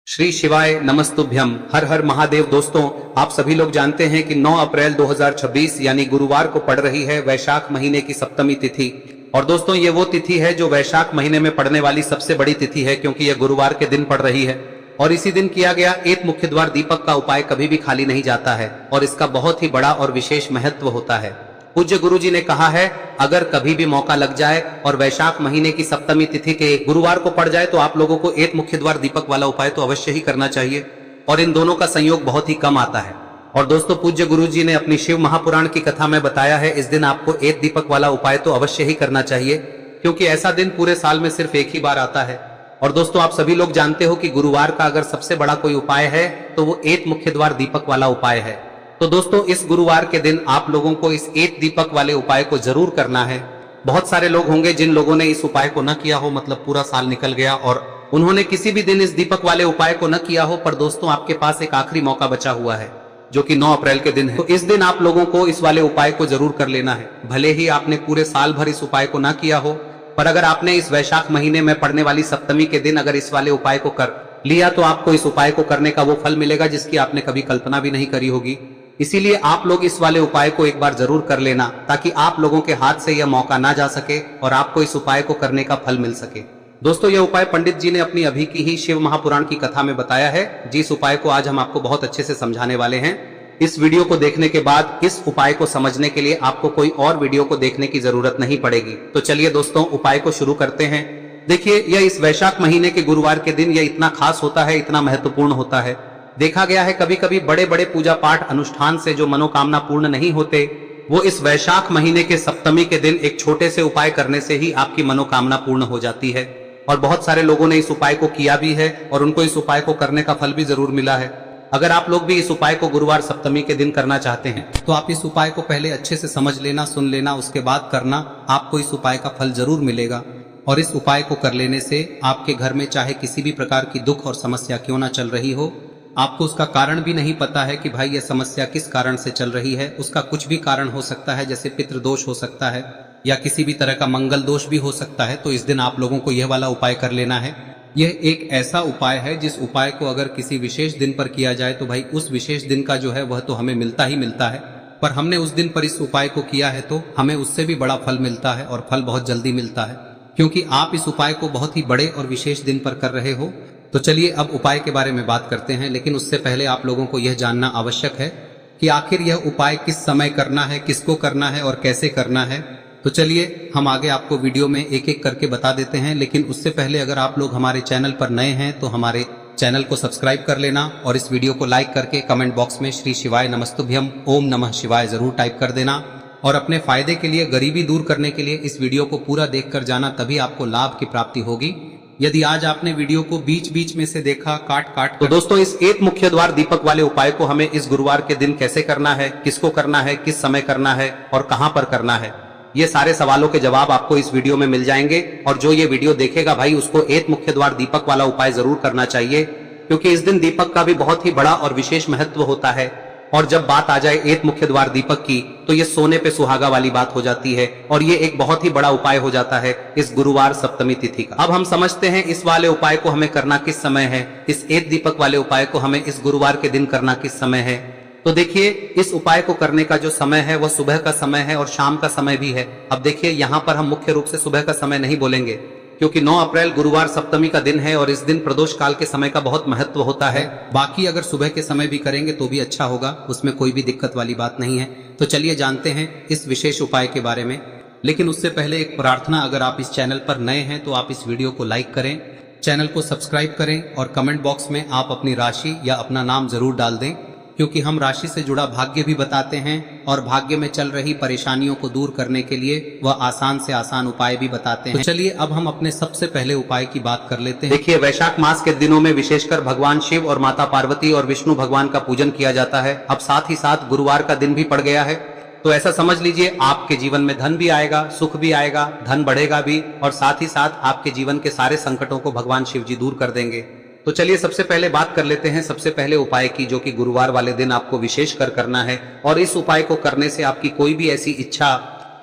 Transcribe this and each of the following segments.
श्री शिवाय नमस्तुभ्यम। हर हर महादेव। दोस्तों, आप सभी लोग जानते हैं कि 9 अप्रैल 2026 यानी गुरुवार को पड़ रही है वैशाख महीने की सप्तमी तिथि। और दोस्तों, ये वो तिथि है जो वैशाख महीने में पड़ने वाली सबसे बड़ी तिथि है, क्योंकि यह गुरुवार के दिन पड़ रही है। और इसी दिन किया गया एक मुख्य द्वार दीपक का उपाय कभी भी खाली नहीं जाता है और इसका बहुत ही बड़ा और विशेष महत्व होता है। पूज्य गुरु जी ने कहा है, अगर कभी भी मौका लग जाए और वैशाख महीने की सप्तमी तिथि के गुरुवार को पड़ जाए तो आप लोगों को एक मुख्य द्वार दीपक वाला उपाय तो अवश्य ही करना चाहिए। और इन दोनों का संयोग बहुत ही कम आता है। और दोस्तों, पूज्य गुरु जी ने अपनी शिव महापुराण की कथा में बताया है, इस दिन आपको एक दीपक वाला उपाय तो अवश्य ही करना चाहिए, क्योंकि ऐसा दिन पूरे साल में सिर्फ एक ही बार आता है। और दोस्तों, आप सभी लोग जानते हो कि गुरुवार का अगर सबसे बड़ा कोई उपाय है तो वो एक मुख्य द्वार दीपक वाला उपाय है। तो दोस्तों, इस गुरुवार के दिन आप लोगों को इस एक दीपक वाले उपाय को जरूर करना है। बहुत सारे लोग होंगे जिन लोगों ने इस उपाय को न किया हो, मतलब पूरा साल निकल गया और उन्होंने किसी भी दिन इस दीपक वाले उपाय को न किया हो। पर दोस्तों, आपके पास एक आखिरी मौका बचा हुआ है, जो कि 9 अप्रैल के दिन है। तो इस दिन आप लोगों को इस वाले उपाय को जरूर कर लेना है। भले ही आपने पूरे साल भर इस उपाय को न किया हो, पर अगर आपने इस वैशाख महीने में पड़ने वाली सप्तमी के दिन अगर इस वाले उपाय को कर लिया तो आपको इस उपाय को करने का वो फल मिलेगा जिसकी आपने कभी कल्पना भी नहीं करी होगी। इसीलिए आप लोग इस वाले उपाय को एक बार जरूर कर लेना, ताकि आप लोगों के हाथ से यह मौका ना जा सके और आपको इस उपाय को करने का फल मिल सके। दोस्तों, यह उपाय पंडित जी ने अपनी अभी की ही शिव महापुराण की कथा में बताया है, जिस उपाय को आज हम आपको बहुत अच्छे से समझाने वाले हैं। इस वीडियो को देखने के बाद इस उपाय को समझने के लिए आपको कोई और वीडियो को देखने की जरूरत नहीं पड़ेगी। तो चलिए दोस्तों, उपाय को शुरू करते हैं। देखिए, यह इस वैशाख महीने के गुरुवार के दिन यह इतना खास होता है, इतना महत्वपूर्ण होता है। देखा गया है कभी कभी बड़े बड़े पूजा पाठ अनुष्ठान से जो मनोकामना पूर्ण नहीं होते, वो इस वैशाख महीने के सप्तमी के दिन एक छोटे से उपाय करने से ही आपकी मनोकामना पूर्ण हो जाती है। और बहुत सारे लोगों ने इस उपाय को किया भी है और उनको इस उपाय को करने का फल भी जरूर मिला है। अगर आप लोग भी इस उपाय को गुरुवार सप्तमी के दिन करना चाहते हैं तो आप इस उपाय को पहले अच्छे से समझ लेना, सुन लेना, उसके बाद करना। आपको इस उपाय का फल जरूर मिलेगा। और इस उपाय को कर लेने से आपके घर में चाहे किसी भी प्रकार की दुख और समस्या क्यों ना चल रही हो, आपको उसका कारण भी नहीं पता है कि भाई यह समस्या किस कारण से चल रही है, उसका कुछ भी कारण हो सकता है, जैसे पितृदोष हो सकता है या किसी भी तरह का मंगल दोष भी हो सकता है। तो इस दिन आप लोगों को यह वाला उपाय कर लेना है। यह एक ऐसा उपाय है जिस उपाय को अगर किसी विशेष दिन पर किया जाए तो भाई उस विशेष दिन का जो है वह तो हमें मिलता ही मिलता है। पर हमने उस दिन पर इस उपाय को किया है तो हमें उससे भी बड़ा फल मिलता है, और फल बहुत जल्दी मिलता है, क्योंकि आप इस उपाय को बहुत ही बड़े और विशेष दिन पर कर रहे हो। तो चलिए अब उपाय के बारे में बात करते हैं, लेकिन उससे पहले आप लोगों को यह जानना आवश्यक है कि आखिर यह उपाय किस समय करना है, किसको करना है और कैसे करना है। तो चलिए हम आगे आपको वीडियो में एक एक करके बता देते हैं। लेकिन उससे पहले अगर आप लोग हमारे चैनल पर नए हैं तो हमारे चैनल को सब्सक्राइब कर लेना और इस वीडियो को लाइक करके कमेंट बॉक्स में श्री शिवाय नमस्तुभ्यम ओम नमः शिवाय जरूर टाइप कर देना। और अपने फायदे के लिए, गरीबी दूर करने के लिए इस वीडियो को पूरा देखकर जाना, तभी आपको लाभ की प्राप्ति होगी। यदि आज आपने वीडियो को बीच बीच में से देखा काट काट तो दोस्तों, इस एक मुख्य द्वार दीपक वाले उपाय को हमें इस गुरुवार के दिन कैसे करना है, किसको करना है, किस समय करना है और कहां पर करना है, ये सारे सवालों के जवाब आपको इस वीडियो में मिल जाएंगे। और जो ये वीडियो देखेगा भाई, उसको एक मुख्य द्वार दीपक वाला उपाय जरूर करना चाहिए, क्योंकि इस दिन दीपक का भी बहुत ही बड़ा और विशेष महत्व होता है। और जब बात आ जाए एक मुख्य द्वार दीपक की, तो ये सोने पे सुहागा वाली बात हो जाती है और ये एक बहुत ही बड़ा उपाय हो जाता है इस गुरुवार सप्तमी तिथि का। अब हम समझते हैं इस वाले उपाय को हमें करना किस समय है, इस एक दीपक वाले उपाय को हमें इस गुरुवार के दिन करना किस समय है। तो देखिए, इस उपाय को करने का जो समय है वह सुबह का समय है और शाम का समय भी है। अब देखिए, यहाँ पर हम मुख्य रूप से सुबह का समय नहीं बोलेंगे, क्योंकि 9 अप्रैल गुरुवार सप्तमी का दिन है और इस दिन प्रदोष काल के समय का बहुत महत्व होता है। बाकी अगर सुबह के समय भी करेंगे तो भी अच्छा होगा, उसमें कोई भी दिक्कत वाली बात नहीं है। तो चलिए जानते हैं इस विशेष उपाय के बारे में। लेकिन उससे पहले एक प्रार्थना, अगर आप इस चैनल पर नए हैं तो आप इस वीडियो को लाइक करें, चैनल को सब्सक्राइब करें और कमेंट बॉक्स में आप अपनी राशि या अपना नाम जरूर डाल दें, क्योंकि हम राशि से जुड़ा भाग्य भी बताते हैं और भाग्य में चल रही परेशानियों को दूर करने के लिए वह आसान से आसान उपाय भी बताते हैं। तो चलिए अब हम अपने सबसे पहले उपाय की बात कर लेते हैं। देखिए, वैशाख मास के दिनों में विशेषकर भगवान शिव और माता पार्वती और विष्णु भगवान का पूजन किया जाता है। अब साथ ही साथ गुरुवार का दिन भी पड़ गया है, तो ऐसा समझ लीजिए आपके जीवन में धन भी आएगा, सुख भी आएगा, धन बढ़ेगा भी, और साथ ही साथ आपके जीवन के सारे संकटों को भगवान शिव जी दूर कर देंगे। तो चलिए सबसे पहले बात कर लेते हैं सबसे पहले उपाय की, जो कि गुरुवार वाले दिन आपको विशेष कर करना है। और इस उपाय को करने से आपकी कोई भी ऐसी इच्छा,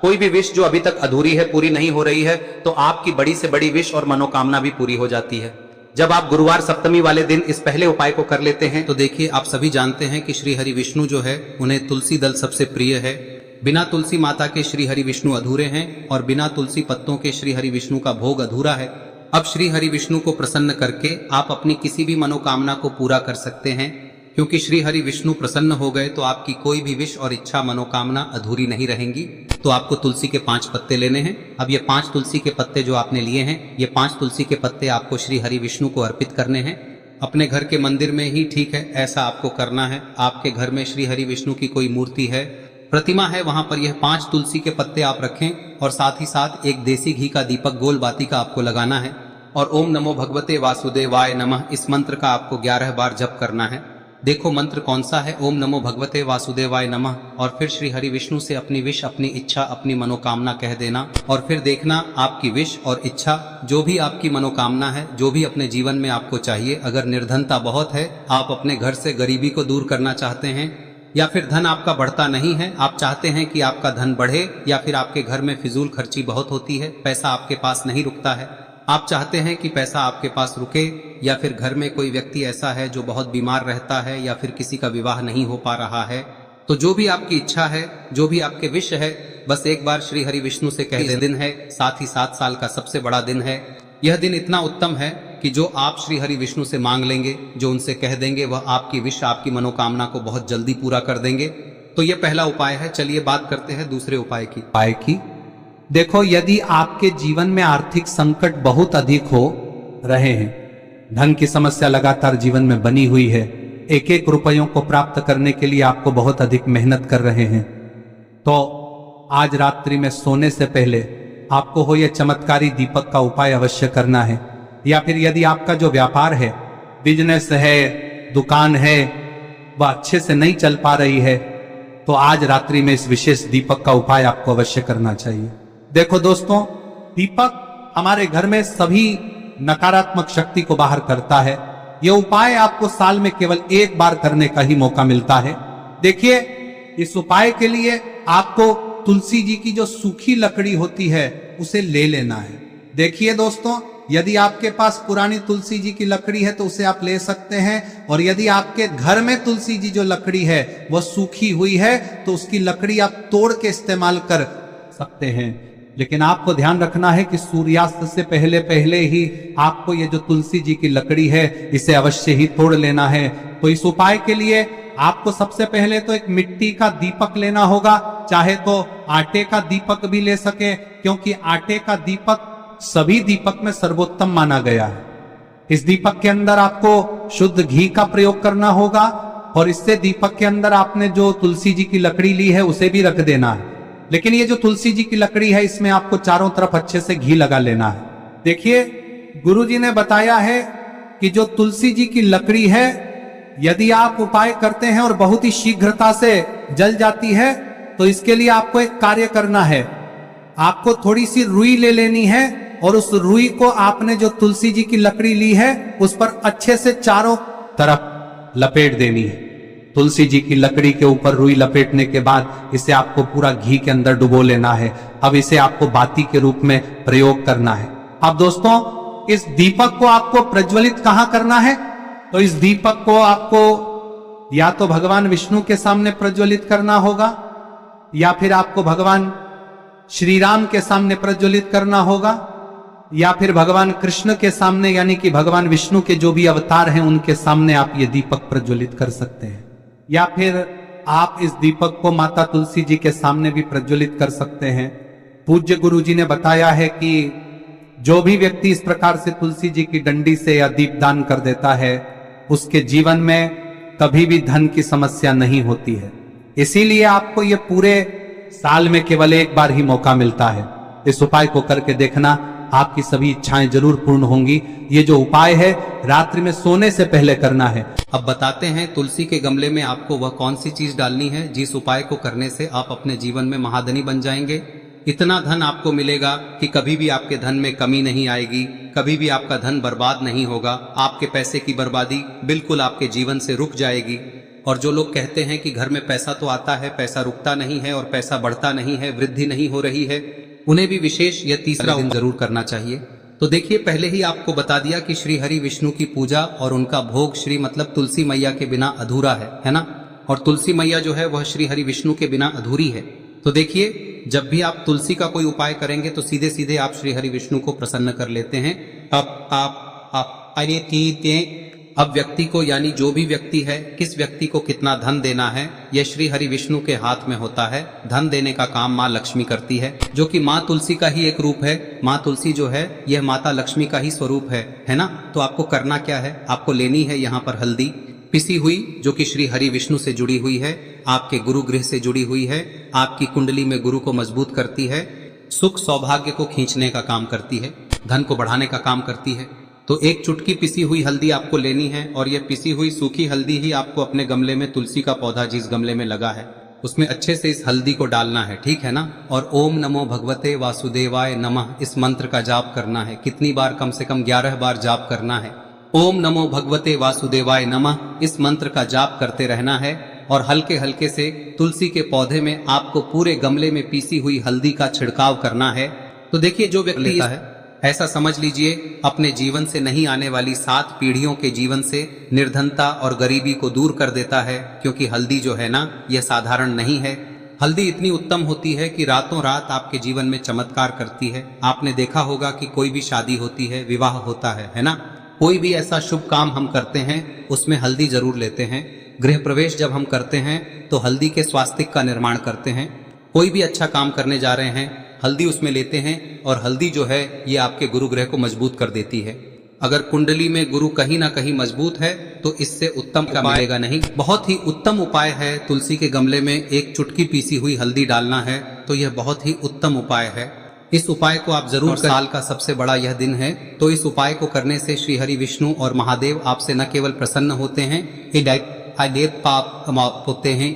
कोई भी विश जो अभी तक अधूरी है, पूरी नहीं हो रही है, तो आपकी बड़ी से बड़ी विश और मनोकामना भी पूरी हो जाती है। जब आप गुरुवार सप्तमी वाले दिन इस पहले उपाय को कर लेते हैं तो देखिए, आप सभी जानते हैं कि श्री हरि विष्णु जो है उन्हें तुलसी दल सबसे प्रिय है। बिना तुलसी माता के श्री हरि विष्णु अधूरे हैं और बिना तुलसी पत्तों के श्री हरि विष्णु का भोग अधूरा है। अब श्री हरि विष्णु को प्रसन्न करके आप अपनी किसी भी मनोकामना को पूरा कर सकते हैं, क्योंकि श्री हरि विष्णु प्रसन्न हो गए तो आपकी कोई भी विश और इच्छा मनोकामना अधूरी नहीं रहेंगी। तो आपको तुलसी के 5 पत्ते लेने हैं। अब ये 5 तुलसी के पत्ते जो आपने लिए हैं, ये 5 तुलसी के पत्ते आपको श्री हरि विष्णु को अर्पित करने हैं। अपने घर के मंदिर में ही ठीक है, ऐसा आपको करना है। आपके घर में श्री हरि विष्णु की कोई मूर्ति है, प्रतिमा है, वहां पर यह 5 तुलसी के पत्ते आप रखें और साथ ही साथ एक देसी घी का दीपक गोल बाती का आपको लगाना है और ओम नमो भगवते वासुदेवाय नमः इस मंत्र का आपको 11 बार जप करना है। देखो मंत्र कौन सा है, ओम नमो भगवते वासुदेवाय नमः, और फिर श्री हरि विष्णु से अपनी विश, अपनी इच्छा, अपनी मनोकामना कह देना और फिर देखना आपकी विश और इच्छा, जो भी आपकी मनोकामना है, जो भी अपने जीवन में आपको चाहिए। अगर निर्धनता बहुत है, आप अपने घर से गरीबी को दूर करना चाहते हैं, या फिर धन आपका बढ़ता नहीं है, आप चाहते हैं कि आपका धन बढ़े, या फिर आपके घर में फिजूल खर्ची बहुत होती है, पैसा आपके पास नहीं रुकता है, आप चाहते हैं कि पैसा आपके पास रुके, या फिर घर में कोई व्यक्ति ऐसा है जो बहुत बीमार रहता है, या फिर किसी का विवाह नहीं हो पा रहा है, तो जो भी आपकी इच्छा है, जो भी आपके विश है, बस एक बार श्री हरि विष्णु से कह दे। दिन है, साथ ही 7 साल का सबसे बड़ा दिन है। यह दिन इतना उत्तम है कि जो आप श्री हरि विष्णु से मांग लेंगे, जो उनसे कह देंगे, वह आपकी विश, आपकी मनोकामना को बहुत जल्दी पूरा कर देंगे। तो यह पहला उपाय है। चलिए बात करते हैं दूसरे उपाय की। देखो, यदि आपके जीवन में आर्थिक संकट बहुत अधिक हो रहे हैं, धन की समस्या लगातार जीवन में बनी हुई है, एक एक रुपयों को प्राप्त करने के लिए आपको बहुत अधिक मेहनत कर रहे हैं, तो आज रात्रि में सोने से पहले आपको हो यह चमत्कारी दीपक का उपाय अवश्य करना है। या फिर यदि आपका जो व्यापार है, बिजनेस है, दुकान है, वह अच्छे से नहीं चल पा रही है, तो आज रात्रि में इस विशेष दीपक का उपाय आपको अवश्य करना चाहिए। देखो दोस्तों, दीपक हमारे घर में सभी नकारात्मक शक्ति को बाहर करता है। यह उपाय आपको साल में केवल 1 बार करने का ही मौका मिलता है। देखिए, इस उपाय के लिए आपको तुलसी जी की जो सूखी लकड़ी होती है उसे ले लेना है। देखिए दोस्तों, यदि आपके पास पुरानी तुलसी जी की लकड़ी है तो उसे आप ले सकते हैं, और यदि आपके घर में तुलसी जी जो लकड़ी है वह सूखी हुई है तो उसकी लकड़ी आप तोड़ के इस्तेमाल कर सकते हैं। लेकिन आपको ध्यान रखना है कि सूर्यास्त से पहले पहले ही आपको ये जो तुलसी जी की लकड़ी है इसे अवश्य ही तोड़ लेना है। तो इस उपाय के लिए आपको सबसे पहले तो एक मिट्टी का दीपक लेना होगा, चाहे तो आटे का दीपक भी ले सके, क्योंकि आटे का दीपक सभी दीपक में सर्वोत्तम माना गया है। इस दीपक के अंदर आपको शुद्ध घी का प्रयोग करना होगा, और इससे दीपक के अंदर आपने जो तुलसी जी की लकड़ी ली है उसे भी रख देना है। लेकिन ये जो तुलसी जी की लकड़ी है, इसमें आपको चारों तरफ अच्छे से घी लगा लेना है। देखिए, गुरुजी ने बताया है कि जो तुलसी जी की लकड़ी है, यदि आप उपाय करते हैं और बहुत ही शीघ्रता से जल जाती है, तो इसके लिए आपको एक कार्य करना है। आपको थोड़ी सी रुई ले लेनी है और उस रुई को आपने जो तुलसी जी की लकड़ी ली है उस पर अच्छे से चारों तरफ लपेट देनी है। तुलसी जी की लकड़ी के ऊपर रुई लपेटने के बाद इसे आपको पूरा घी के अंदर डुबो लेना है। अब इसे आपको बाती के रूप में प्रयोग करना है। अब दोस्तों, इस दीपक को आपको प्रज्वलित कहां करना है? तो इस दीपक को आपको या तो भगवान विष्णु के सामने प्रज्वलित करना होगा, या फिर आपको भगवान श्री राम के सामने प्रज्वलित करना होगा, या फिर भगवान कृष्ण के सामने, यानी कि भगवान विष्णु के जो भी अवतार हैं उनके सामने आप ये दीपक प्रज्वलित कर सकते हैं। या फिर आप इस दीपक को माता तुलसी जी के सामने भी प्रज्वलित कर सकते हैं। पूज्य गुरु जी ने बताया है कि जो भी व्यक्ति इस प्रकार से तुलसी जी की डंडी से या दीपदान कर देता है, उसके जीवन में कभी भी धन की समस्या नहीं होती है। इसीलिए आपको ये पूरे साल में केवल 1 बार ही मौका मिलता है। इस उपाय को करके देखना, आपकी सभी इच्छाएं जरूर पूर्ण होंगी। ये जो उपाय है रात्रि में सोने से पहले करना है। अब बताते हैं तुलसी के गमले में आपको वह कौन सी चीज डालनी है जिस उपाय को करने से आप अपने जीवन में महाधनी बन जाएंगे। इतना धन आपको मिलेगा कि कभी भी आपके धन में कमी नहीं आएगी, कभी भी आपका धन बर्बाद नहीं होगा। आपके पैसे की बर्बादी बिल्कुल आपके जीवन से रुक जाएगी। और जो लोग कहते हैं कि घर में पैसा तो आता है, पैसा रुकता नहीं है और पैसा बढ़ता नहीं है, वृद्धि नहीं हो रही है, उन्हें भी विशेष यह तीसरा दिन जरूर करना चाहिए। तो देखिए, पहले ही आपको बता दिया कि श्री हरि विष्णु की पूजा और उनका भोग श्री मतलब तुलसी मैया के बिना अधूरा है ना। और तुलसी मैया जो है वह श्री हरि विष्णु के बिना अधूरी है। तो देखिए, जब भी आप तुलसी का कोई उपाय करेंगे तो सीधे सीधे आप श्री हरि विष्णु को प्रसन्न कर लेते हैं। अब व्यक्ति को, यानी जो भी व्यक्ति है, किस व्यक्ति को कितना धन देना है, यह श्री हरि विष्णु के हाथ में होता है। धन देने का काम माँ लक्ष्मी करती है, जो कि माँ तुलसी का ही एक रूप है। माँ तुलसी जो है यह माता लक्ष्मी का ही स्वरूप है ना। तो आपको करना क्या है, आपको लेनी है यहाँ पर हल्दी पिसी हुई, जो कि श्री हरि विष्णु से जुड़ी हुई है, आपके गुरु गृह से जुड़ी हुई है, आपकी कुंडली में गुरु को मजबूत करती है, सुख सौभाग्य को खींचने का काम करती है, धन को बढ़ाने का काम करती है। तो एक चुटकी पिसी हुई हल्दी आपको लेनी है, और यह पिसी हुई सूखी हल्दी ही आपको अपने गमले में, तुलसी का पौधा जिस गमले में लगा है उसमें अच्छे से इस हल्दी को डालना है, ठीक है ना। और ओम नमो भगवते वासुदेवाय नमः इस मंत्र का जाप करना है। कितनी बार? कम से कम 11 बार जाप करना है। ओम नमो भगवते वासुदेवाय नमः इस मंत्र का जाप करते रहना है, और हल्के हल्के से तुलसी के पौधे में आपको पूरे गमले में पीसी हुई हल्दी का छिड़काव करना है। तो देखिए, जो व्यक्ति लेता है, ऐसा समझ लीजिए अपने जीवन से नहीं आने वाली 7 पीढ़ियों के जीवन से निर्धनता और गरीबी को दूर कर देता है। क्योंकि हल्दी जो है ना, यह साधारण नहीं है। हल्दी इतनी उत्तम होती है कि रातों रात आपके जीवन में चमत्कार करती है। आपने देखा होगा कि कोई भी शादी होती है, विवाह होता है ना, कोई भी ऐसा शुभ काम हम करते हैं उसमें हल्दी जरूर लेते हैं। गृह प्रवेश जब हम करते हैं तो हल्दी के स्वास्तिक का निर्माण करते हैं। कोई भी अच्छा काम करने जा रहे हैं, हल्दी उसमें लेते हैं, और हल्दी जो है ये आपके गुरु ग्रह को मजबूत कर देती है। अगर कुंडली में गुरु कहीं ना कहीं मजबूत है तो इससे उत्तम का मिलेगा नहीं। बहुत ही उत्तम उपाय है, तुलसी के गमले में एक चुटकी पीसी हुई हल्दी डालना है। तो यह बहुत ही उत्तम उपाय है। इस उपाय को आप जरूर करें। साल का सबसे बड़ा यह दिन है, तो इस उपाय को करने से श्री हरि विष्णु और महादेव आपसे न केवल प्रसन्न होते हैं, पाप होते हैं,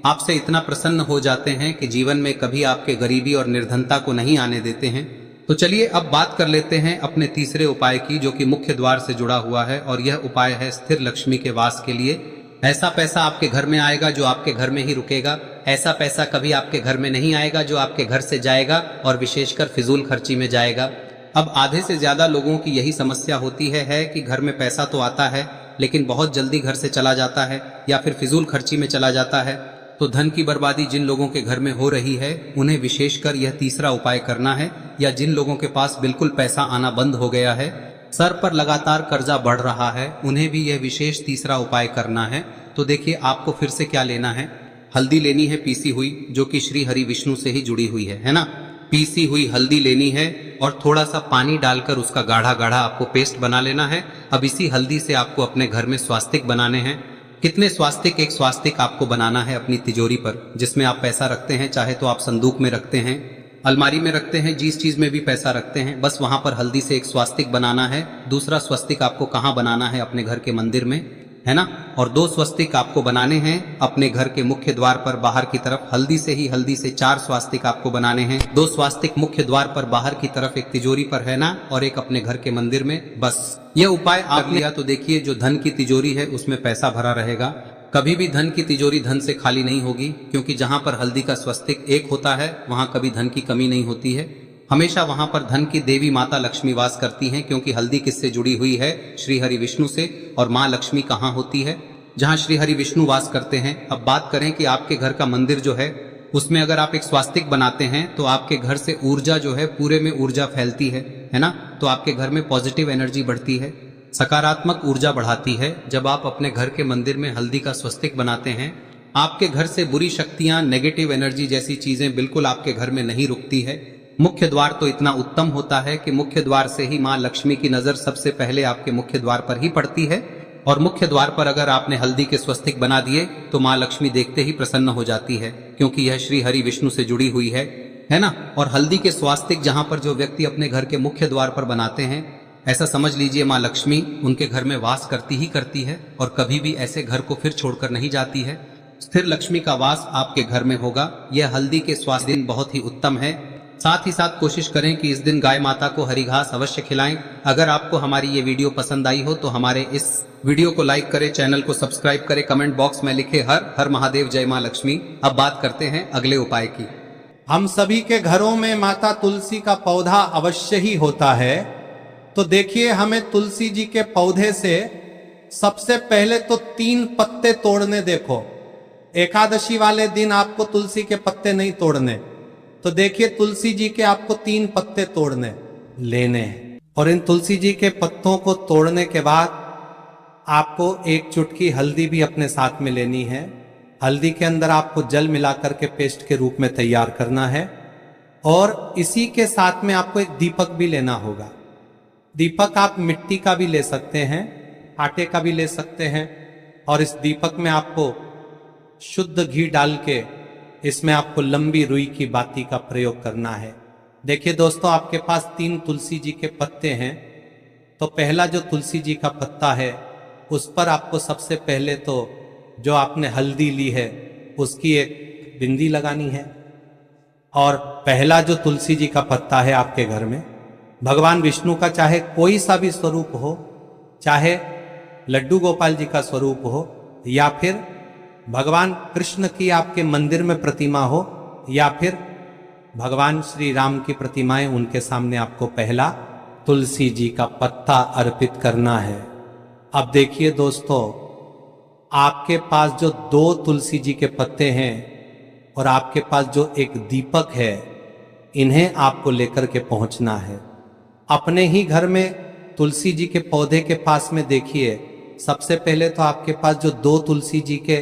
आपसे इतना प्रसन्न हो जाते हैं कि जीवन में कभी आपके गरीबी और निर्धनता को नहीं आने देते हैं। तो चलिए अब बात कर लेते हैं अपने तीसरे उपाय की, जो कि मुख्य द्वार से जुड़ा हुआ है, और यह उपाय है स्थिर लक्ष्मी के वास के लिए। ऐसा पैसा आपके घर में आएगा जो आपके घर में ही रुकेगा। ऐसा पैसा कभी आपके घर में नहीं आएगा जो आपके घर से जाएगा, और विशेषकर फिजूल खर्ची में जाएगा। अब आधे से ज्यादा लोगों की यही समस्या होती है कि घर में पैसा तो आता है लेकिन बहुत जल्दी घर से चला जाता है, या फिर फिजूल खर्ची में चला जाता है। तो धन की बर्बादी जिन लोगों के घर में हो रही है उन्हें विशेषकर यह तीसरा उपाय करना है, या जिन लोगों के पास बिल्कुल पैसा आना बंद हो गया है, सर पर लगातार कर्जा बढ़ रहा है, उन्हें भी यह विशेष तीसरा उपाय करना है। तो देखिए, आपको फिर से क्या लेना है, हल्दी लेनी है पीसी हुई, जो कि श्री हरि विष्णु से ही जुड़ी हुई है ना। पीसी हुई हल्दी लेनी है, और थोड़ा सा पानी डालकर उसका गाढ़ा गाढ़ा आपको पेस्ट बना लेना है। अब इसी हल्दी से आपको अपने घर में स्वास्तिक बनाने हैं। कितने स्वास्तिक? एक स्वास्तिक आपको बनाना है अपनी तिजोरी पर, जिसमें आप पैसा रखते हैं। चाहे तो आप संदूक में रखते हैं, अलमारी में रखते हैं, जिस चीज में भी पैसा रखते हैं, बस वहां पर हल्दी से एक स्वास्तिक बनाना है। दूसरा स्वस्तिक आपको कहाँ बनाना है? अपने घर के मंदिर में, है ना। और 2 स्वस्तिक आपको बनाने हैं अपने घर के मुख्य द्वार पर बाहर की तरफ। हल्दी से 4 स्वास्तिक आपको बनाने हैं। 2 स्वास्तिक मुख्य द्वार पर बाहर की तरफ, एक तिजोरी पर, है ना, और एक अपने घर के मंदिर में। बस यह उपाय आप लिया तो देखिए, जो धन की तिजोरी है उसमें पैसा भरा रहेगा। कभी भी धन की तिजोरी धन से खाली नहीं होगी, क्योंकि जहां पर हल्दी का स्वस्तिक एक होता है वहां कभी धन की कमी नहीं होती है। हमेशा वहां पर धन की देवी माता लक्ष्मी वास करती हैं, क्योंकि हल्दी किससे जुड़ी हुई है? श्री हरि विष्णु से। और माँ लक्ष्मी कहाँ होती है? जहाँ श्री हरि विष्णु वास करते हैं। अब बात करें कि आपके घर का मंदिर जो है उसमें अगर आप एक स्वास्तिक बनाते हैं तो आपके घर से ऊर्जा जो है, पूरे में ऊर्जा फैलती है ना। तो आपके घर में पॉजिटिव एनर्जी बढ़ती है, सकारात्मक ऊर्जा बढ़ाती है। जब आप अपने घर के मंदिर में हल्दी का स्वस्तिक बनाते हैं, आपके घर से बुरी शक्तियां, नेगेटिव एनर्जी जैसी चीजें बिल्कुल आपके घर में नहीं रुकती है। मुख्य द्वार तो इतना उत्तम होता है कि मुख्य द्वार से ही माँ लक्ष्मी की नजर सबसे पहले आपके मुख्य द्वार पर ही पड़ती है। और मुख्य द्वार पर अगर आपने हल्दी के स्वस्तिक बना दिए तो माँ लक्ष्मी देखते ही प्रसन्न हो जाती है, क्योंकि यह श्री हरि विष्णु से जुड़ी हुई है ना। और हल्दी के स्वास्तिक जहां पर जो व्यक्ति अपने घर के मुख्य द्वार पर बनाते हैं, ऐसा समझ लीजिए माँ लक्ष्मी उनके घर में वास करती ही करती है, और कभी भी ऐसे घर को फिर छोड़कर नहीं जाती है। स्थिर लक्ष्मी का वास आपके घर में होगा। यह हल्दी के स्वास्थ्य दिन बहुत ही उत्तम है। साथ ही साथ कोशिश करें कि इस दिन गाय माता को हरी घास अवश्य खिलाएं। अगर आपको हमारी ये वीडियो पसंद आई हो तो हमारे इस वीडियो को लाइक करें, चैनल को सब्सक्राइब करें, कमेंट बॉक्स में लिखे हर हर महादेव, जय माँ लक्ष्मी। अब बात करते हैं अगले उपाय की। हम सभी के घरों में माता तुलसी का पौधा अवश्य ही होता है, तो देखिए, हमें तुलसी जी के पौधे से सबसे पहले तो 3 पत्ते तोड़ने। देखो, एकादशी वाले दिन आपको तुलसी के पत्ते नहीं तोड़ने, तो देखिए तुलसी जी के आपको 3 पत्ते तोड़ने लेने हैं। और इन तुलसी जी के पत्तों को तोड़ने के बाद आपको 1 चुटकी हल्दी भी अपने साथ में लेनी है। हल्दी के अंदर आपको जल मिलाकर के पेस्ट के रूप में तैयार करना है। और इसी के साथ में आपको एक दीपक भी लेना होगा। दीपक आप मिट्टी का भी ले सकते हैं, आटे का भी ले सकते हैं। और इस दीपक में आपको शुद्ध घी डाल के इसमें आपको लंबी रुई की बाती का प्रयोग करना है। देखिए दोस्तों, आपके पास 3 तुलसी जी के पत्ते हैं, तो पहला जो तुलसी जी का पत्ता है उस पर आपको सबसे पहले तो जो आपने हल्दी ली है उसकी एक बिंदी लगानी है। और पहला जो तुलसी जी का पत्ता है आपके घर में, भगवान विष्णु का चाहे कोई सा भी स्वरूप हो, चाहे लड्डू गोपाल जी का स्वरूप हो, या फिर भगवान कृष्ण की आपके मंदिर में प्रतिमा हो, या फिर भगवान श्री राम की प्रतिमाएं, उनके सामने आपको पहला तुलसी जी का पत्ता अर्पित करना है। अब देखिए दोस्तों, आपके पास जो 2 तुलसी जी के पत्ते हैं और आपके पास जो एक दीपक है, इन्हें आपको लेकर के पहुंचना है। अपने ही घर में तुलसी जी के पौधे के पास में देखिए, सबसे पहले तो आपके पास जो 2 तुलसी जी के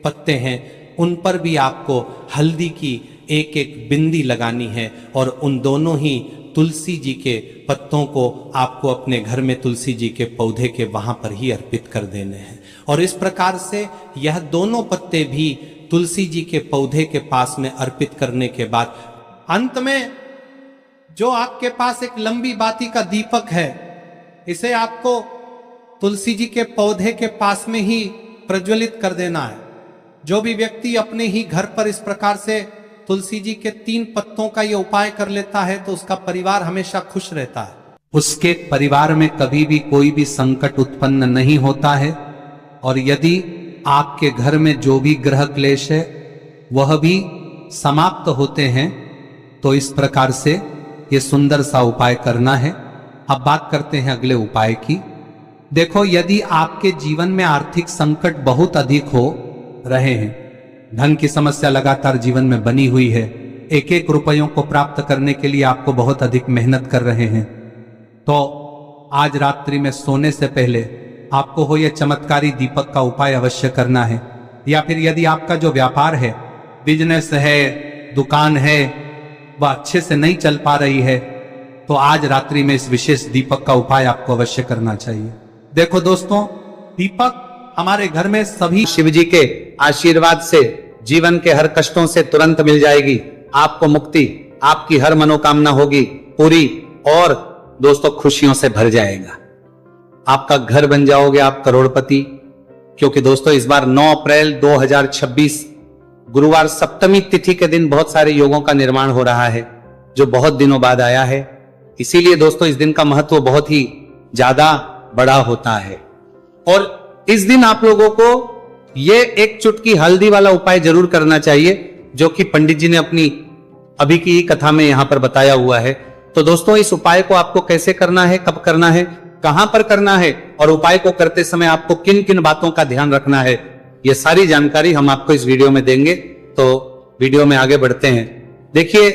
पत्ते हैं उन पर भी आपको हल्दी की एक बिंदी लगानी है। और उन दोनों ही तुलसी जी के पत्तों को आपको अपने घर में तुलसी जी के पौधे के वहां पर ही अर्पित कर देने हैं। और इस प्रकार से यह दोनों पत्ते भी तुलसी जी के पौधे के पास में अर्पित करने के बाद अंत में जो आपके पास एक लंबी बाती का दीपक है, इसे आपको तुलसी जी के पौधे के पास में ही प्रज्वलित कर देना है। जो भी व्यक्ति अपने ही घर पर इस प्रकार से तुलसी जी के 3 पत्तों का यह उपाय कर लेता है तो उसका परिवार हमेशा खुश रहता है। उसके परिवार में कभी भी कोई भी संकट उत्पन्न नहीं होता है। और यदि आपके घर में जो भी ग्रह क्लेश है वह भी समाप्त होते हैं, तो इस प्रकार से ये सुंदर सा उपाय करना है। अब बात करते हैं अगले उपाय की। देखो, यदि आपके जीवन में आर्थिक संकट बहुत अधिक हो रहे हैं, धन की समस्या लगातार जीवन में बनी हुई है, 1-1 रुपयों को प्राप्त करने के लिए आपको बहुत अधिक मेहनत कर रहे हैं, तो आज रात्रि में सोने से पहले आपको हो यह चमत्कारी दीपक का उपाय अवश्य करना है। या फिर यदि आपका जो व्यापार है, बिजनेस है, दुकान है, वह अच्छे से नहीं चल पा रही है, तो आज रात्रि में इस विशेष दीपक का उपाय आपको अवश्य करना चाहिए। देखो दोस्तों, दीपक हमारे घर में सभी शिव जी के आशीर्वाद से जीवन के हर कष्टों से तुरंत मिल जाएगी। आपको मुक्ति, आपकी हर मनोकामना होगी पूरी, और दोस्तों खुशियों से भर जाएगा। आपका घर बन जाओगे आप करोड़पति। क्योंकि दोस्तों इस बार 9 अप्रैल 2026 गुरुवार सप्तमी तिथि के दिन बहुत सारे योगों का निर्माण हो रहा है, जो बहुत दिनों बाद आया है। इसीलिए दोस्तों इस दिन का महत्व बहुत ही ज्यादा बड़ा होता है। और इस दिन आप लोगों को ये 1 चुटकी हल्दी वाला उपाय जरूर करना चाहिए, जो कि पंडित जी ने अपनी अभी की कथा में यहां पर बताया हुआ है। तो दोस्तों इस उपाय को आपको कैसे करना है, कब करना है, कहां पर करना है, और उपाय को करते समय आपको किन किन बातों का ध्यान रखना है, ये सारी जानकारी हम आपको इस वीडियो में देंगे। तो वीडियो में आगे बढ़ते हैं। देखिए,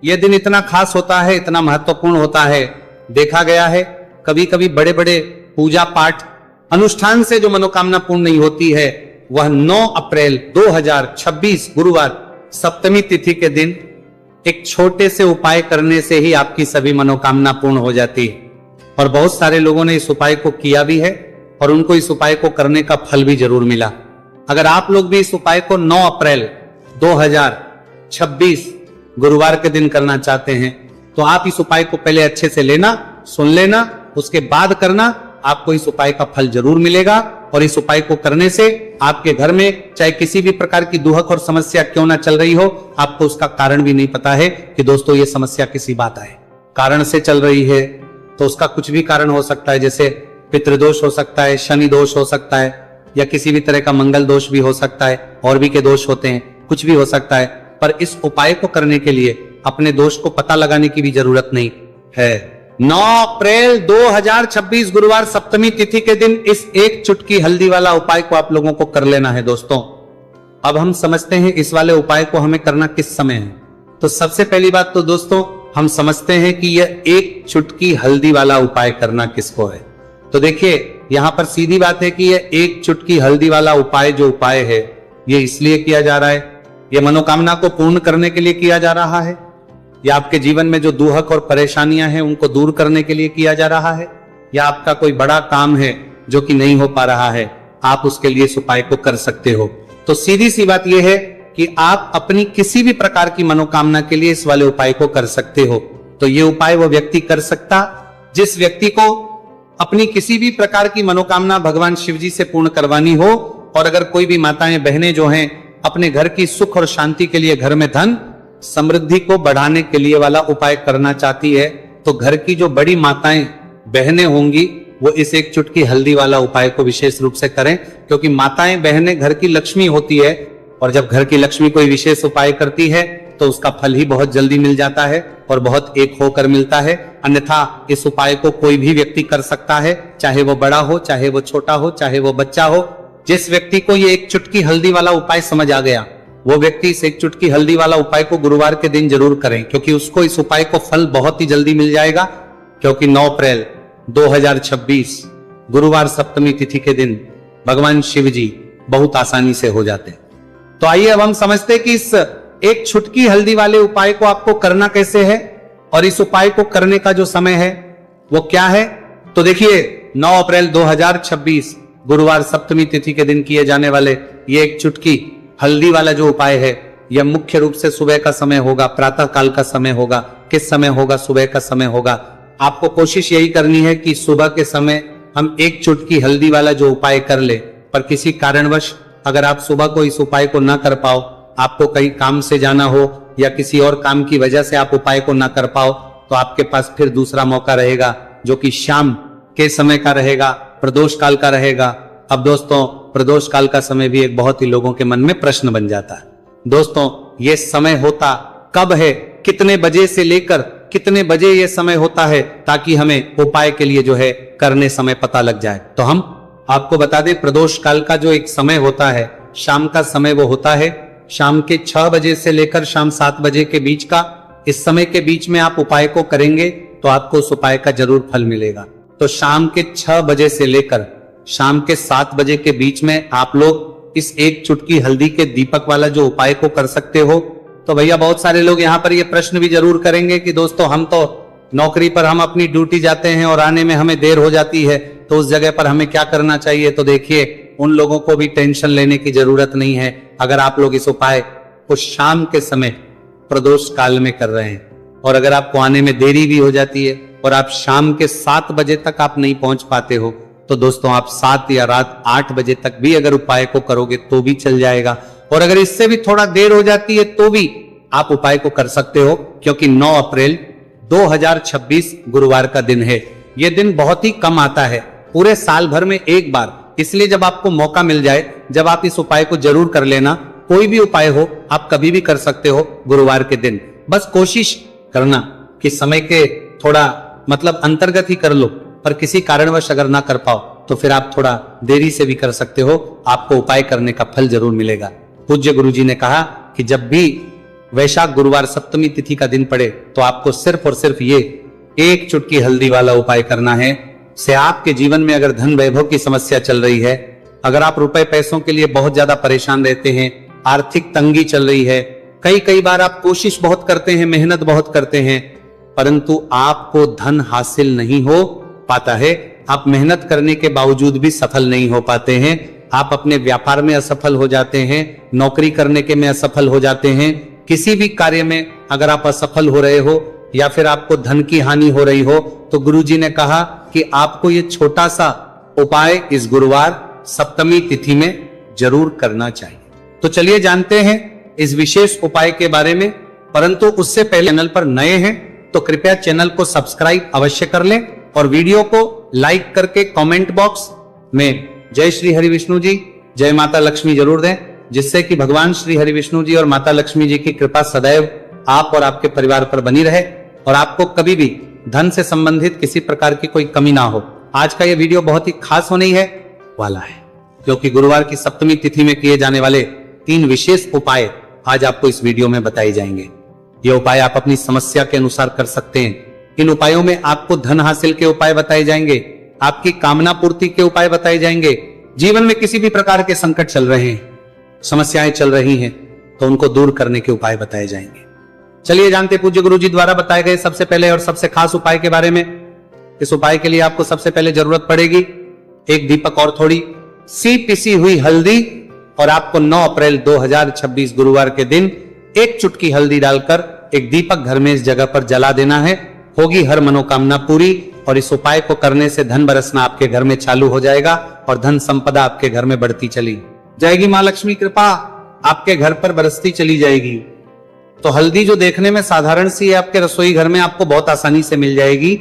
यह दिन इतना खास होता है, इतना महत्वपूर्ण होता है। देखा गया है कभी कभी बड़े बड़े पूजा पाठ अनुष्ठान से जो मनोकामना पूर्ण नहीं होती है, वह 9 अप्रैल 2026 गुरुवार सप्तमी तिथि के दिन एक छोटे से उपाय करने से ही आपकी सभी मनोकामना पूर्ण हो जाती है। और बहुत सारे लोगों ने इस उपाय को किया भी है और उनको इस उपाय को करने का फल भी जरूर मिला। अगर आप लोग भी इस उपाय को 9 अप्रैल 2026 गुरुवार के दिन करना चाहते हैं, तो आप इस उपाय को पहले अच्छे से लेना, सुन लेना, उसके बाद करना। आपको इस उपाय का फल जरूर मिलेगा। और इस उपाय को करने से आपके घर में चाहे किसी भी प्रकार की दुहक और समस्या क्यों ना चल रही हो, आपको उसका कारण भी नहीं पता है कि दोस्तों ये समस्या किसी बात आए कारण से चल रही है, तो उसका कुछ भी कारण हो सकता है। जैसे पितृदोष हो सकता है, शनि दोष हो सकता है, या किसी भी तरह का मंगल दोष भी हो सकता है, और भी के दोष होते हैं, कुछ भी हो सकता है। पर इस उपाय को करने के लिए अपने दोष को पता लगाने की भी जरूरत नहीं है। 9 अप्रैल 2026 गुरुवार सप्तमी तिथि के दिन इस एक चुटकी हल्दी वाला उपाय को आप लोगों को कर लेना है दोस्तों। अब हम समझते हैं इस वाले उपाय को हमें करना किस समय है। तो सबसे पहली बात तो दोस्तों हम समझते हैं कि यह एक चुटकी हल्दी वाला उपाय करना किसको है। तो देखिए यहां पर सीधी बात है कि यह एक चुटकी हल्दी वाला उपाय जो उपाय है ये इसलिए किया जा रहा है, यह मनोकामना को पूर्ण करने के लिए किया जा रहा है, या आपके जीवन में जो दुहक और परेशानियां हैं उनको दूर करने के लिए किया जा रहा है, या आपका कोई बड़ा काम है जो कि नहीं हो पा रहा है, आप उसके लिए इस उपाय को कर सकते हो। तो सीधी सी बात यह है कि आप अपनी किसी भी प्रकार की मनोकामना के लिए इस वाले उपाय को कर सकते हो। तो ये उपाय वो व्यक्ति कर सकता जिस व्यक्ति को अपनी किसी भी प्रकार की मनोकामना भगवान शिव जी से पूर्ण करवानी हो, और अगर कोई भी माताएं बहनें जो हैं अपने घर की सुख और शांति के लिए, घर में धन समृद्धि को बढ़ाने के लिए वाला उपाय करना चाहती है, तो घर की जो बड़ी माताएं बहनें होंगी वो इस एक चुटकी हल्दी वाला उपाय को विशेष रूप से करें, क्योंकि माताएं बहनें घर की लक्ष्मी होती है, और जब घर की लक्ष्मी कोई विशेष उपाय करती है तो उसका फल ही बहुत जल्दी मिल जाता है और बहुत एक होकर मिलता है। अन्यथा इस उपाय को कोई भी व्यक्ति कर सकता है, चाहे वो बड़ा हो, चाहे वो छोटा हो, चाहे वो बच्चा हो। जिस व्यक्ति को ये एक चुटकी हल्दी वाला उपाय समझ आ गया वो व्यक्ति इस एक चुटकी हल्दी वाला उपाय को गुरुवार के दिन जरूर करें, क्योंकि उसको इस उपाय को फल बहुत ही जल्दी मिल जाएगा। क्योंकि 9 अप्रैल 2026 गुरुवार सप्तमी तिथि के दिन भगवान शिव जी बहुत आसानी से हो जाते हैं। तो आइए अब हम समझते हैं कि इस एक चुटकी हल्दी वाले उपाय को आपको करना कैसे है, और इस उपाय को करने का जो समय है वो क्या है। तो देखिए 9 अप्रैल 2026 गुरुवार सप्तमी तिथि के दिन किए जाने वाले ये एक चुटकी हल्दी वाला जो उपाय है यह मुख्य रूप से सुबह का समय होगा, प्रातः काल का समय होगा। किस समय होगा? सुबह का समय होगा। आपको कोशिश यही करनी है कि सुबह के समय हम एक चुटकी हल्दी वाला जो उपाय कर ले, पर किसी कारणवश अगर आप सुबह को इस उपाय को ना कर पाओ, आपको कहीं काम से जाना हो या किसी और काम की वजह से आप उपाय को ना कर पाओ, तो आपके पास फिर दूसरा मौका रहेगा जो कि शाम के समय का रहेगा, प्रदोष काल का रहेगा। अब दोस्तों प्रदोष काल का समय भी एक बहुत ही लोगों के मन में प्रश्न बन जाता है। दोस्तों ये समय होता कब है, कितने बजे से लेकर कितने बजे ये समय होता है, ताकि हमें उपाय के लिए जो है करने समय पता लग जाए। तो हम आपको बता दें प्रदोष काल का जो एक समय होता है, शाम का समय वो होता है शाम के 6 बजे से लेकर शाम 7 बजे के बीच का। इस समय के बीच में आप उपाय को करेंगे तो आपको उस उपाय का जरूर फल मिलेगा। तो शाम के 6 बजे से लेकर शाम के 7 बजे के बीच में आप लोग इस एक चुटकी हल्दी के दीपक वाला जो उपाय को कर सकते हो। तो भैया बहुत सारे लोग यहाँ पर ये प्रश्न भी जरूर करेंगे कि दोस्तों हम तो नौकरी पर हम अपनी ड्यूटी जाते हैं और आने में हमें देर हो जाती है, तो उस जगह पर हमें क्या करना चाहिए। तो देखिए उन लोगों को भी टेंशन लेने की जरूरत नहीं है। अगर आप लोग इस उपाय को शाम के समय प्रदोष काल में कर रहे हैं, और अगर आपको आने में देरी भी हो जाती है और आप शाम के 7 बजे तक आप नहीं पहुंच पाते हो, तो दोस्तों आप 7 या रात 8 बजे तक भी अगर उपाय को करोगे तो भी चल जाएगा। और अगर इससे भी थोड़ा देर हो जाती है तो भी आप उपाय को कर सकते हो, क्योंकि 9 अप्रैल 2026 गुरुवार का दिन है। यह दिन बहुत ही कम आता है, पूरे साल भर में एक बार। इसलिए जब आपको मौका मिल जाए, जब आप इस उपाय को जरूर कर लेना। कोई भी उपाय हो आप कभी भी कर सकते हो गुरुवार के दिन। बस कोशिश करना कि समय के थोड़ा मतलब अंतर्गत ही कर लो, पर किसी कारणवश अगर ना कर पाओ तो फिर आप थोड़ा देरी से भी कर सकते हो, आपको उपाय करने का फल जरूर मिलेगा। पूज्य गुरुजी ने कहा कि जब भी वैशाख गुरुवार सप्तमी तिथि का दिन पड़े तो आपको सिर्फ और सिर्फ ये एक चुटकी हल्दी वाला उपाय करना है। से आपके जीवन में अगर धन वैभव की समस्या चल रही है, अगर आप रुपए पैसों के लिए बहुत ज्यादा परेशान रहते हैं, आर्थिक तंगी चल रही है, कई बार आप कोशिश बहुत करते हैं, मेहनत बहुत करते हैं, परंतु आपको धन हासिल नहीं हो पाता है, आप मेहनत करने के बावजूद भी सफल नहीं हो पाते हैं, आप अपने व्यापार में असफल हो जाते हैं, नौकरी करने के में असफल हो जाते हैं, किसी भी कार्य में अगर आप असफल हो रहे हो या फिर आपको धन की हानि हो रही हो, तो गुरुजी ने कहा कि आपको ये छोटा सा उपाय इस गुरुवार सप्तमी तिथि में जरूर करना चाहिए। तो चलिए जानते हैं इस विशेष उपाय के बारे में, परंतु उससे पहले चैनल पर नए हैं तो कृपया चैनल को सब्सक्राइब अवश्य कर लें और वीडियो को लाइक करके कमेंट बॉक्स में जय श्री हरि विष्णु जी, जय माता लक्ष्मी जरूर दें, जिससे कि भगवान श्री हरि विष्णु जी और माता लक्ष्मी जी की कृपा सदैव आप और आपके परिवार पर बनी रहे और आपको कभी भी धन से संबंधित किसी प्रकार की कोई कमी ना हो। आज का ये वीडियो बहुत ही खास होने है वाला है, क्योंकि गुरुवार की सप्तमी तिथि में किए जाने वाले 3 विशेष उपाय आज आपको इस वीडियो में बताए जाएंगे। ये उपाय आप अपनी समस्या के अनुसार कर सकते हैं। इन उपायों में आपको धन हासिल के उपाय बताए जाएंगे, आपकी कामना पूर्ति के उपाय बताए जाएंगे। जीवन में किसी भी प्रकार के संकट चल रहे हैं, समस्याएं चल रही हैं, तो उनको दूर करने के उपाय बताए जाएंगे। चलिए जानते पूज्य गुरु जी द्वारा बताए गए सबसे पहले और सबसे खास उपाय के बारे में। इस उपाय के लिए आपको सबसे पहले जरूरत पड़ेगी एक दीपक और थोड़ी सी पिसी हुई हल्दी, और आपको 9 अप्रैल 2026 गुरुवार के दिन 1 चुटकी हल्दी डालकर एक दीपक घर में इस जगह पर जला देना है। होगी हर मनोकामना पूरी, और इस उपाय को करने से धन बरसना आपके घर में चालू हो जाएगा और धन संपदा आपके घर में बढ़ती चली जाएगी। मां लक्ष्मी कृपा आपके घर पर बरसती चली जाएगी। तो हल्दी जो देखने में साधारण सी है, आपके रसोई घर में आपको बहुत आसानी से मिल जाएगी।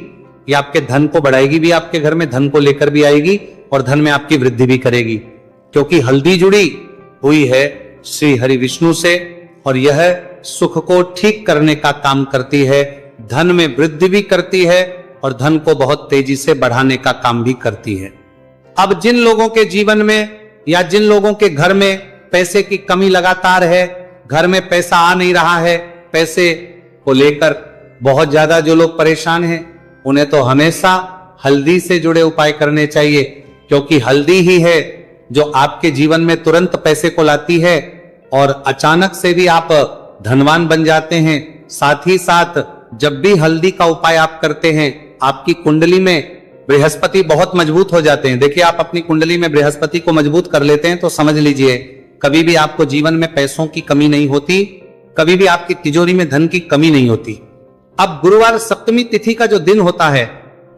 ये आपके धन को बढ़ाएगी भी, आपके घर में धन को लेकर भी आएगी और धन में आपकी वृद्धि भी करेगी, क्योंकि हल्दी जुड़ी हुई है श्री हरि विष्णु से और यह सुख को ठीक करने का काम करती है, धन में वृद्धि भी करती है और धन को बहुत तेजी से बढ़ाने का काम भी करती है। अब जिन लोगों के जीवन में या जिन लोगों के घर में पैसे की कमी लगातार है, घर में पैसा आ नहीं रहा है, पैसे को लेकर बहुत ज्यादा जो लोग परेशान हैं, उन्हें तो हमेशा हल्दी से जुड़े उपाय करने चाहिए, क्योंकि हल्दी ही है जो आपके जीवन में तुरंत पैसे को लाती है और अचानक से भी आप धनवान बन जाते हैं। साथ ही साथ जब भी हल्दी का उपाय आप करते हैं, आपकी कुंडली में बृहस्पति बहुत मजबूत हो जाते हैं। देखिए, आप अपनी कुंडली में बृहस्पति को मजबूत कर लेते हैं तो समझ लीजिए कभी भी आपको जीवन में पैसों की कमी नहीं होती, कभी भी आपकी तिजोरी में धन की कमी नहीं होती। अब गुरुवार सप्तमी तिथि का जो दिन होता है,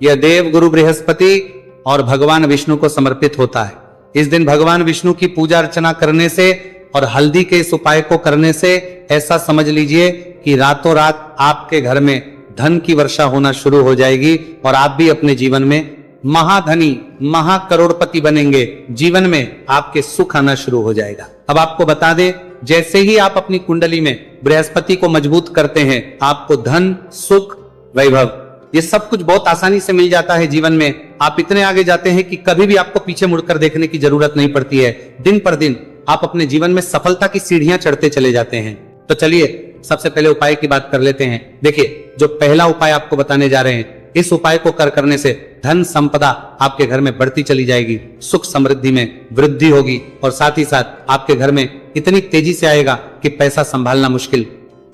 यह देव गुरु बृहस्पति और भगवान विष्णु को समर्पित होता है। इस दिन भगवान विष्णु की पूजा अर्चना करने से और हल्दी के इस उपाय को करने से ऐसा समझ लीजिए कि रातों रात आपके घर में धन की वर्षा होना शुरू हो जाएगी और आप भी अपने जीवन में महाधनी महाकरोड़पति बनेंगे। जीवन में आपके सुख आना शुरू हो जाएगा। अब आपको बता दें, जैसे ही आप अपनी कुंडली में बृहस्पति को मजबूत करते हैं, आपको धन, सुख, वैभव ये सब कुछ बहुत आसानी से मिल जाता है। जीवन में आप इतने आगे जाते हैं कि कभी भी आपको पीछे मुड़कर देखने की जरूरत नहीं पड़ती है। दिन पर दिन आप अपने जीवन में सफलता की सीढ़ियां चढ़ते चले जाते हैं। तो चलिए सबसे पहले उपाय की बात कर लेते हैं। देखिए, जो पहला उपाय आपको बताने जा रहे हैं, इस उपाय को करने से धन संपदा आपके घर में बढ़ती चली जाएगी, सुख समृद्धि में वृद्धि होगी और साथ ही साथ आपके घर में इतनी तेजी से आएगा कि पैसा संभालना मुश्किल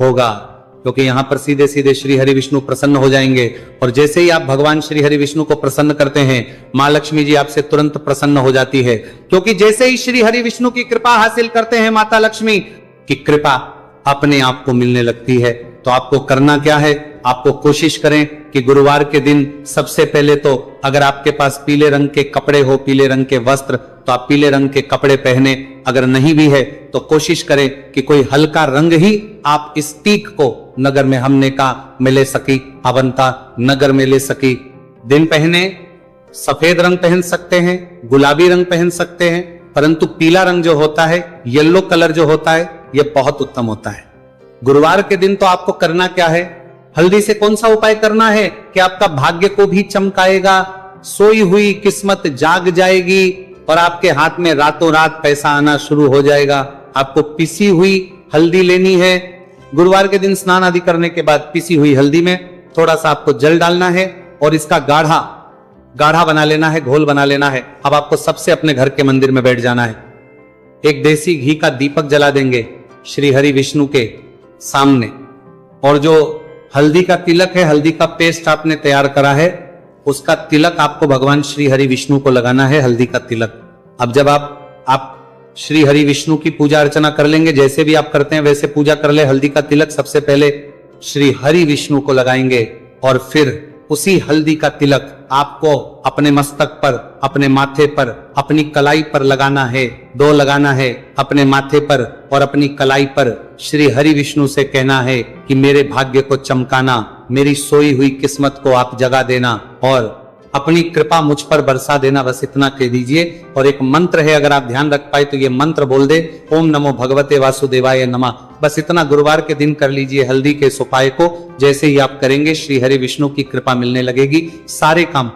होगा, क्योंकि यहाँ पर सीधे सीधे श्री हरि विष्णु प्रसन्न हो जाएंगे। और जैसे ही आप भगवान श्री हरि विष्णु को प्रसन्न करते हैं, माँ लक्ष्मी जी आपसे तुरंत प्रसन्न हो जाती है, क्योंकि जैसे ही श्री हरि विष्णु की कृपा हासिल करते हैं, माता लक्ष्मी की कृपा अपने आप को मिलने लगती है। तो आपको करना क्या है, आपको कोशिश करें कि गुरुवार के दिन सबसे पहले तो अगर आपके पास पीले रंग के कपड़े हो, पीले रंग के वस्त्र, तो आप पीले रंग के कपड़े पहने। अगर नहीं भी है तो कोशिश करें कि कोई हल्का रंग ही आप इस तीक को नगर में हमने का मिले सकी, अवंता नगर में ले सकी दिन पहने। सफेद रंग पहन सकते हैं, गुलाबी रंग पहन सकते हैं, परंतु पीला रंग जो होता है, येलो कलर जो होता है, यह बहुत उत्तम होता है। गुरुवार के दिन तो आपको करना क्या है, हल्दी से कौन सा उपाय करना है कि आपका भाग्य को भी चमकाएगा, सोई हुई किस्मत जाग जाएगी और आपके हाथ में रातों रात पैसा आना शुरू हो जाएगा। आपको पिसी हुई हल्दी लेनी है। गुरुवार के दिन स्नान आदि करने के बाद पिसी हुई हल्दी में थोड़ा सा आपको जल डालना है और इसका गाढ़ा बना लेना है, घोल बना लेना है। अब आपको सबसे अपने घर के मंदिर में बैठ जाना है, एक देसी घी का दीपक जला देंगे श्री हरि विष्णु के सामने, और जो हल्दी का तिलक है, हल्दी का पेस्ट आपने तैयार करा है, उसका तिलक आपको भगवान श्री हरि विष्णु को लगाना है, हल्दी का तिलक। अब जब आप श्री हरि विष्णु की पूजा अर्चना कर लेंगे, जैसे भी आप करते हैं वैसे पूजा कर ले। हल्दी का तिलक सबसे पहले श्री हरि विष्णु को लगाएंगे और फिर उसी हल्दी का तिलक आपको अपने मस्तक पर, अपने माथे पर, अपनी कलाई पर लगाना है। 2 लगाना है अपने माथे पर और अपनी कलाई पर। श्री हरि विष्णु से कहना है कि मेरे भाग्य को चमकाना, मेरी सोई हुई किस्मत को आप जगा देना और अपनी कृपा मुझ पर बरसा देना। बस इतना कह दीजिए। और एक मंत्र है, अगर आप ध्यान रख पाए तो ये मंत्र बोल दे, ओम नमो भगवते वासुदेवाय नमः। बस इतना गुरुवार के दिन कर लीजिए हल्दी के इस उपाय को। जैसे ही आप करेंगे श्री हरि विष्णु की कृपा मिलने लगेगी, सारे काम